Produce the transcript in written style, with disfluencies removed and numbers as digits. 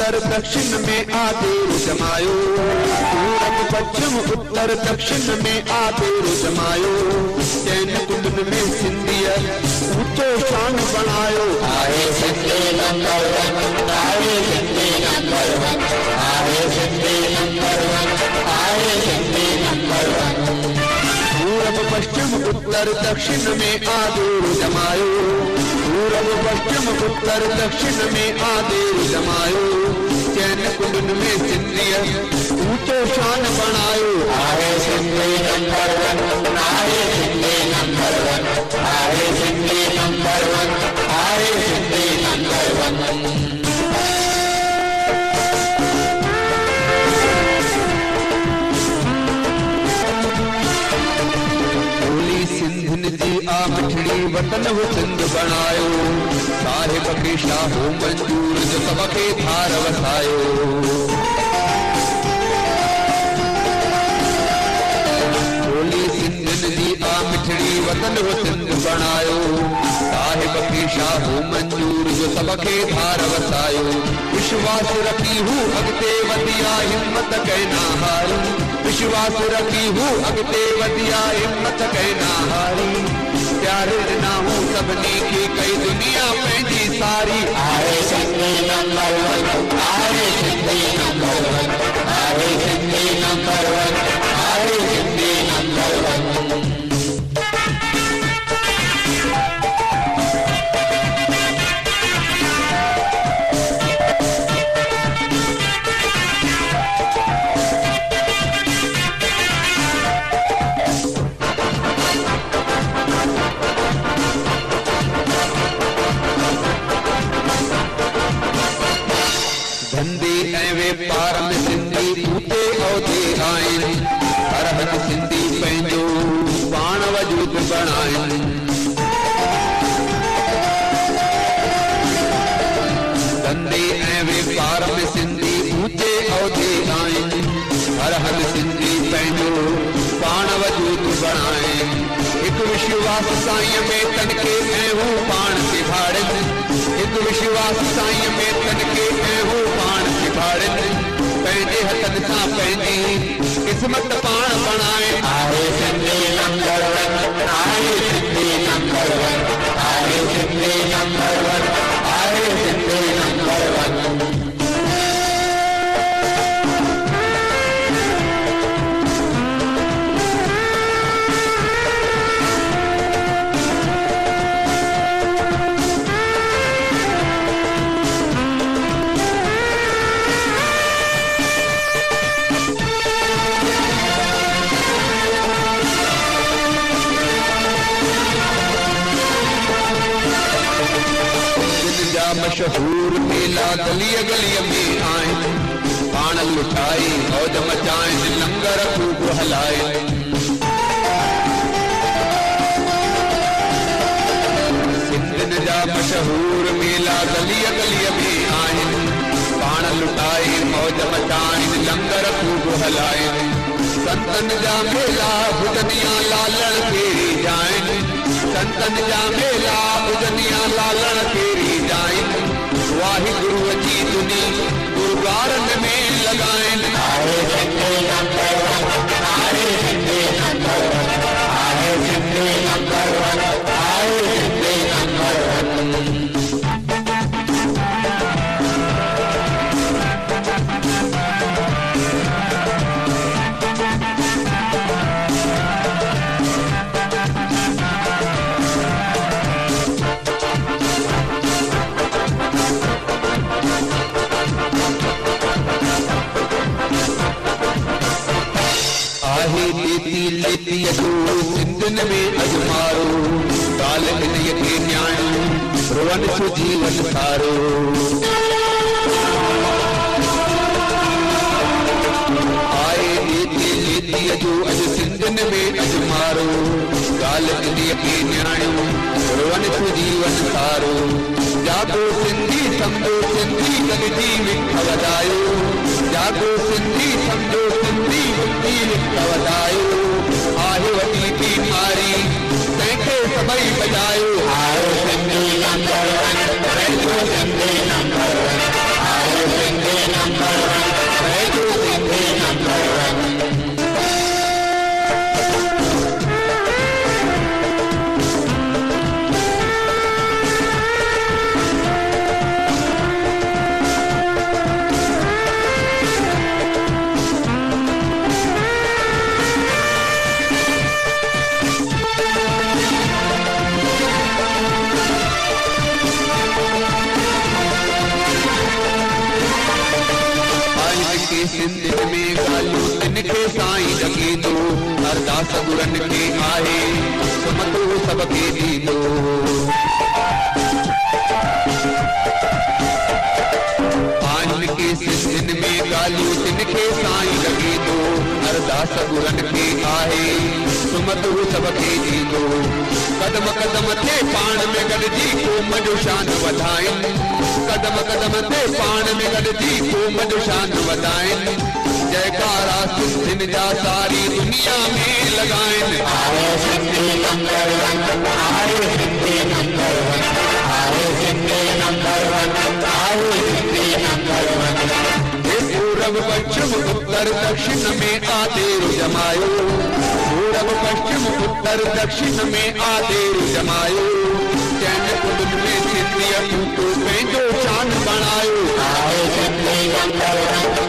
उत्तर दक्षिण में आदेर जमायो, पूरब पश्चिम उत्तर दक्षिण में आदेर जमायो। चैन कुंडन में सिंधिया ऊंचो शान बनायो। आए सिंधी नंबर वन, आए सिंधी नंबर वन, आए सिंधी नंबर वन, आए सिंधी नंबर वन। पूरब पश्चिम उत्तर दक्षिण में आदेर जमायो, पूरब पश्चिम उत्तर दक्षिण में आदेर जमायो। चैन कुंडन में सिंधिया ऊंचो शान बनायो। आए सिंधी नंबर वन, आए सिंधी नंबर वन, आए सिंधी नंबर वन, आए सिंधी नंबर वन। जी आ मिठड़ी वतन हो सिंध बनायो। साहिब के शाहो मंजूर जो सबके धार वसायो। बोली सिंधन जी आ मिठड़ी वतन हो सिंध बनायो। साहिब के शाहो मंजूर जो सबके धार वसायो। विश्वास रखी हूँ अगते वदिया हिम्मत कहना हारी। विश्वास रखी हूँ अगते वदिया हिम्मत कहना हारी। प्यार ना हूँ सबनी की कई दुनिया पंहिंजी सारी। आए सिंधी नंबर वन, आए सिंधी नंबर वन, आए सिंधी नंबर वन, आए सिंधी नंबर वन। व्यापार में सिंधी ऊते औदे आहिनि। हर हर सिंधी पंहिंजो पाण वजूद बणाइनि। धंधे ऐं व्यापार में सिंधी ऊते औदे आहिनि। हर हर सिंधी पंहिंजो पाण वजूद बणाइनि। हिकु विश्वास साईं में तनके ऐं हू पाण सिभाड़नि। हिकु विश्वास साईं में तनके ऐं हू पाण सिभाड़नि। पंहिंजे हथनि सां पंहिंजी किस्मत पाण बणाए। आए सिंधी नंबर वन, आए सिंधी नंबर वन, आए सिंधी नंबर वन, आए सिंधी नंबर वन। मशहूर मेला गलीअ गलीअ में आहिनि। पाण लुटाए मौज मचाइनि, लंगर खूब हलाए। सिंधियुनि जा मशहूर मेला गलीअ गलीअ में आहिनि। पाण लुटाए मौज मचाइनि, लंगर खूब हलाए। संतन जा मेला भुजनिया लालण फेरी जाइनि। संतन जा मेला भुजनिया लालण फेरी जाइनि। वाहिगुरू जी दुनी गुरुद्वारन में लगाइनि। आए सिंधी नंबर वन, आए सिंधी नंबर वन, आए सिंधी नंबर वन, आए सिंधी नंबर वन। लेती सिंधन में अजमारो। काल इन्हीअ खे न्याणो रोवन छो जीवन सारो। आए लेती जो अज सिंधन में अजमारो। काल इन्हीअ खे न्याणो रोवन छो जीवन सारो। जागो सिंधी समझो सिंधी गॾिजी विख वधायो। जागो सिंधी समझो सिंधी गॾिजी विख वधायो। आहे वॾी बीमारी तंहिंखे सभई बजायो। आए Sindhi number one, Sindhi number one, आए सिंधी में ॻाल्हियूं तिनखे साईं लॻी थो अरदास गुरनि खे आहे सुमतो सबके ॾींदो आहिनि के सिंधियुनि में ॻाल्हियूं तिनखे साईं लॻी थो अरदास गुरनि खे आहे सुमतो सबके ॾींदो कदम कदम ते पाण में गॾिजी क़ौम जो शान वधाइनि कदम कदम ते पाण में गॾिजी क़ौम जो शान वधाइनि जयकारा सिंधियुनि जा सारी दुनिया में लॻाइनि आए सिंधी नंबर वन आए सिंधी नंबर वन आए सिंधी नंबर वन आए सिंधी नंबर वन पूरब पश्चिम उत्तर दक्षिण में आदेरु जमायो पूरब पश्चिम उत्तर दक्षिण में आदेरु जमायो चैन कुंड में सिंधियत तो पंहिंजो शान बणायो आए सिंधी नंबर वन